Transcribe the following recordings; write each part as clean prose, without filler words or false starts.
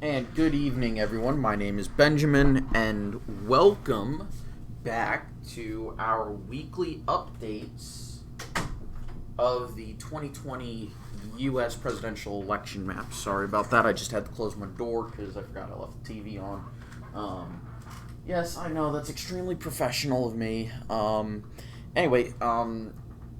And good evening, everyone. My name is Benjamin, and welcome back to our weekly updates of the 2020 U.S. presidential election map. Sorry about that. I just had to close my door because I forgot I left the TV on. Yes, I know that's extremely professional of me. Anyway, on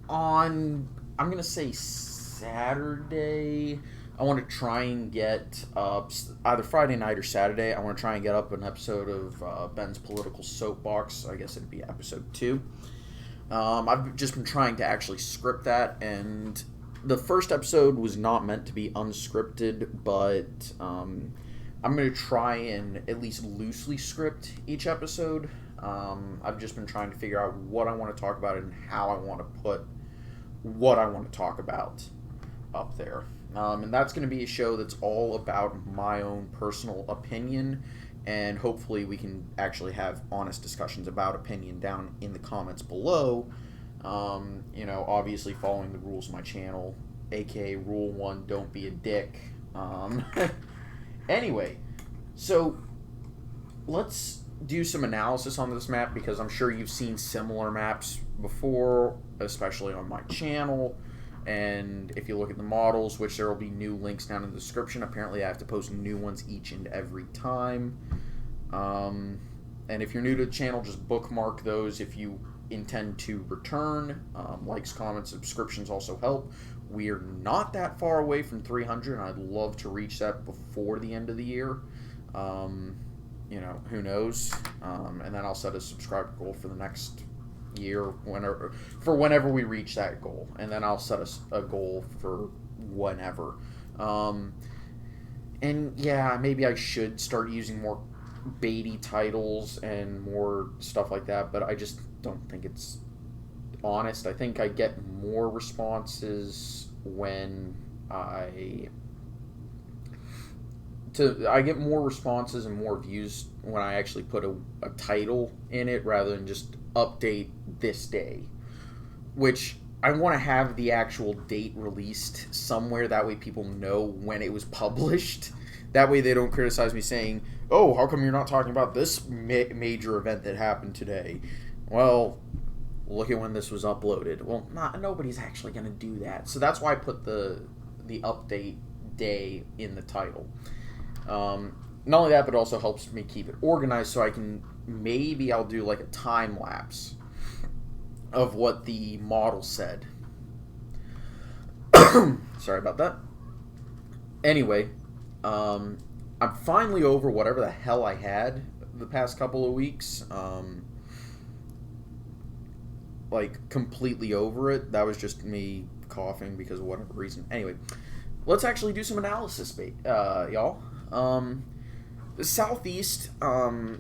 I'm gonna say Saturday. I want to try and get either Friday night or Saturday. I want to try and get up an episode of Ben's Political Soapbox. I guess it'd be episode 2. I've just been trying to actually script that, and the first episode was not meant to be unscripted, but I'm going to try and at least loosely script each episode. I've just been trying to figure out what I want to talk about and how I want to put what I want to talk about up there. And that's going to be a show that's all about my own personal opinion, and hopefully we can actually have honest discussions about opinion down in the comments below. Obviously following the rules of my channel, aka Rule 1, don't be a dick. Anyway, so let's do some analysis on this map, because I'm sure you've seen similar maps before, especially on my channel. And if you look at the models, which there will be new links down in the description, apparently I have to post new ones each and every time. And if you're new to the channel, just bookmark those if you intend to return. Likes, comments, subscriptions also help. We are not that far away from 300, and I'd love to reach that before the end of the year. Who knows? And then I'll set a subscriber goal for the next year, whenever we reach that goal, and then I'll set a goal for whenever. And yeah, maybe I should start using more baity titles and more stuff like that, but I just don't think it's honest. I think I get more responses when I get more responses and more views when I actually put a title in it rather than just update this day, which I want to have the actual date released somewhere. That way people know when it was published. That way they don't criticize me saying, oh, how come you're not talking about this major event that happened today? Well, look at when this was uploaded. Well, nobody's actually going to do that. So that's why I put the update day in the title. Not only that, but it also helps me keep it organized, so I'll do like a time lapse of what the model said. Sorry about that. Anyway, I'm finally over whatever the hell I had the past couple of weeks. Completely over it. That was just me coughing because of whatever reason. Anyway, let's actually do some analysis, y'all. The Southeast,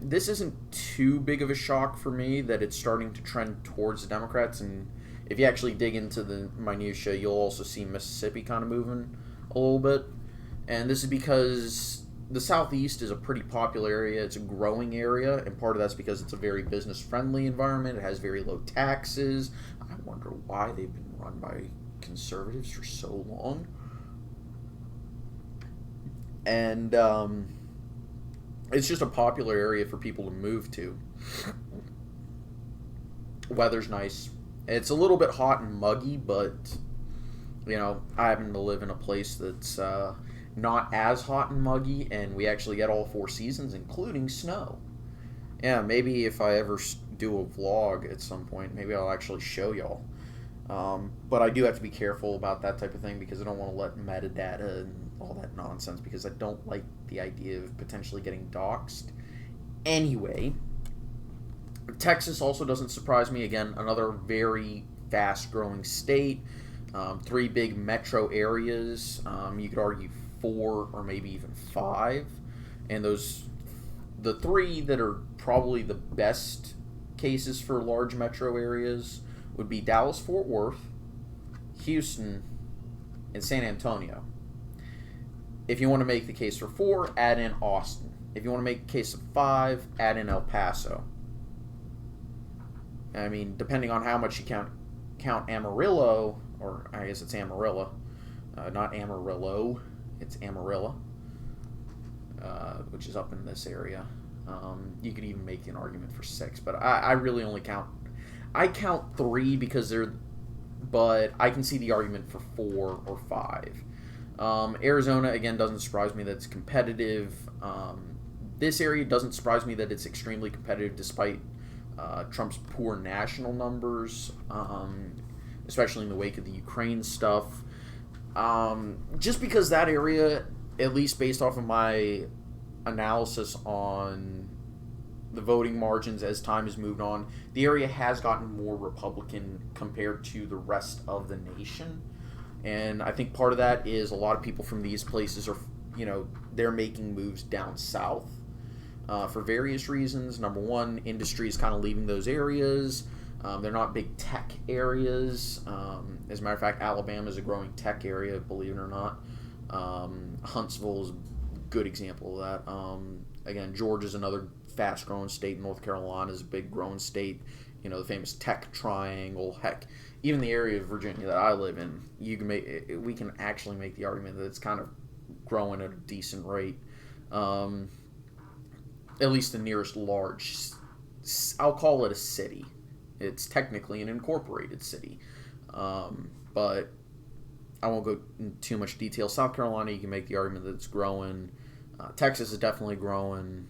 this isn't too big of a shock for me that it's starting to trend towards the Democrats, and if you actually dig into the minutia, you'll also see Mississippi kind of moving a little bit. And this is because the Southeast is a pretty popular area. It's a growing area, and part of that's because it's a very business-friendly environment. It has very low taxes. I wonder why they've been run by conservatives for so long. And it's just a popular area for people to move to. Weather's nice. It's a little bit hot and muggy, but I happen to live in a place that's not as hot and muggy, and we actually get all 4 seasons, including snow. Yeah, maybe if I ever do a vlog at some point, maybe I'll actually show y'all. But I do have to be careful about that type of thing, because I don't want to let metadata and all that nonsense, because I don't like the idea of potentially getting doxxed. Anyway, Texas also doesn't surprise me. Again, another very fast-growing state. 3 big metro areas. You could argue 4 or maybe even 5. And the 3 that are probably the best cases for large metro areas would be Dallas-Fort Worth, Houston, and San Antonio. If you want to make the case for 4, add in Austin. If you want to make the case of 5, add in El Paso. I mean, depending on how much you count Amarillo, or I guess it's Amarillo, not Amarillo, it's Amarillo. which is up in this area. You could even make an argument for 6, but I really only count. I count 3 because they're, but I can see the argument for 4 or 5. Arizona, again, doesn't surprise me that it's competitive. This area doesn't surprise me that it's extremely competitive despite Trump's poor national numbers, especially in the wake of the Ukraine stuff. Just because that area, at least based off of my analysis on the voting margins as time has moved on, the area has gotten more Republican compared to the rest of the nation. And I think part of that is a lot of people from these places are, they're making moves down south for various reasons. Number one, industry is kind of leaving those areas. They're not big tech areas. As a matter of fact, Alabama is a growing tech area, believe it or not. Huntsville is a good example of that. Again, Georgia's another fast-growing state. North Carolina is a big growing state. The famous tech triangle. Heck, even the area of Virginia that I live in, we can actually make the argument that it's kind of growing at a decent rate. At least the nearest large, I'll call it a city. It's technically an incorporated city. But I won't go into too much detail. South Carolina, you can make the argument that it's growing. Texas is definitely growing,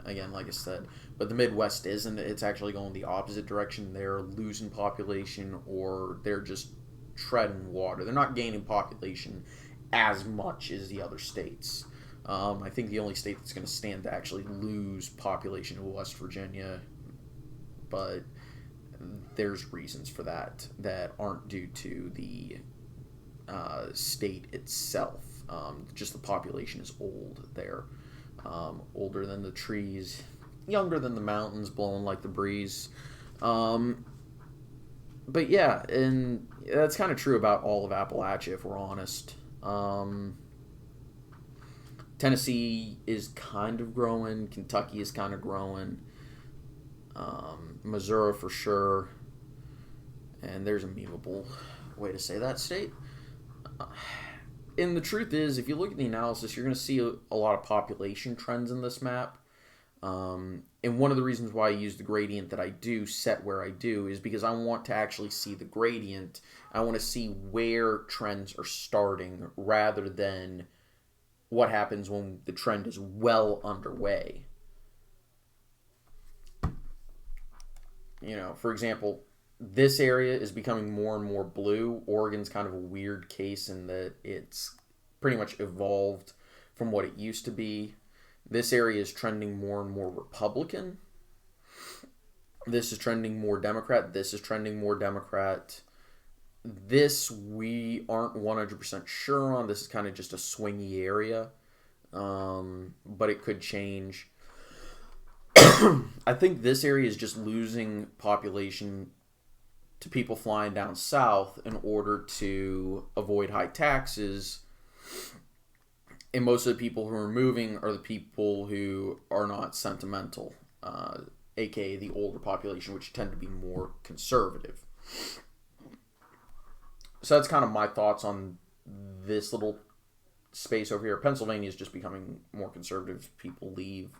again, like I said. But the Midwest isn't. It's actually going the opposite direction. They're losing population, or they're just treading water. They're not gaining population as much as the other states. I think the only state that's going to stand to actually lose population is West Virginia. But there's reasons for that aren't due to the state itself. Just the population is old there. Older than the trees, younger than the mountains, blowing like the breeze. But yeah, and that's kind of true about all of Appalachia, if we're honest. Tennessee is kind of growing. Kentucky is kind of growing. Missouri for sure. And there's a memeable way to say that state. And the truth is, if you look at the analysis, you're going to see a lot of population trends in this map. And one of the reasons why I use the gradient that I do, set where I do, is because I want to actually see the gradient. I want to see where trends are starting rather than what happens when the trend is well underway. For example, this area is becoming more and more blue. Oregon's kind of a weird case in that it's pretty much evolved from what it used to be. This area is trending more and more Republican. This is trending more Democrat. This is trending more Democrat. This we aren't 100% sure on. This is kind of just a swingy area. But it could change. I think this area is just losing population to people flying down south in order to avoid high taxes. And most of the people who are moving are the people who are not sentimental, aka the older population, which tend to be more conservative. So that's kind of my thoughts on this little space over here. Pennsylvania is just becoming more conservative. People leave.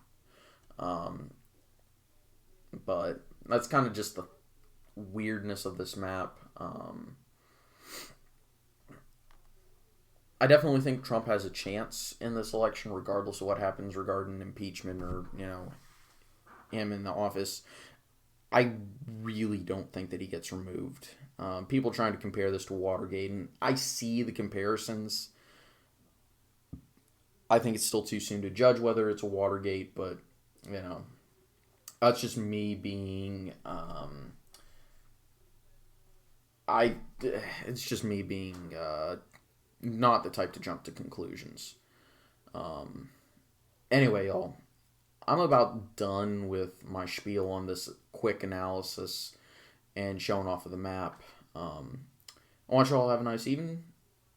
But that's kind of just the weirdness of this map. I definitely think Trump has a chance in this election, regardless of what happens regarding impeachment or, him in the office. I really don't think that he gets removed. People trying to compare this to Watergate, and I see the comparisons. I think it's still too soon to judge whether it's a Watergate, but, that's just me being, it's just me being, not the type to jump to conclusions. Anyway, y'all, I'm about done with my spiel on this quick analysis and showing off of the map. I want you all to have a nice evening.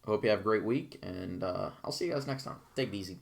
I hope you have a great week, and I'll see you guys next time. Take it easy.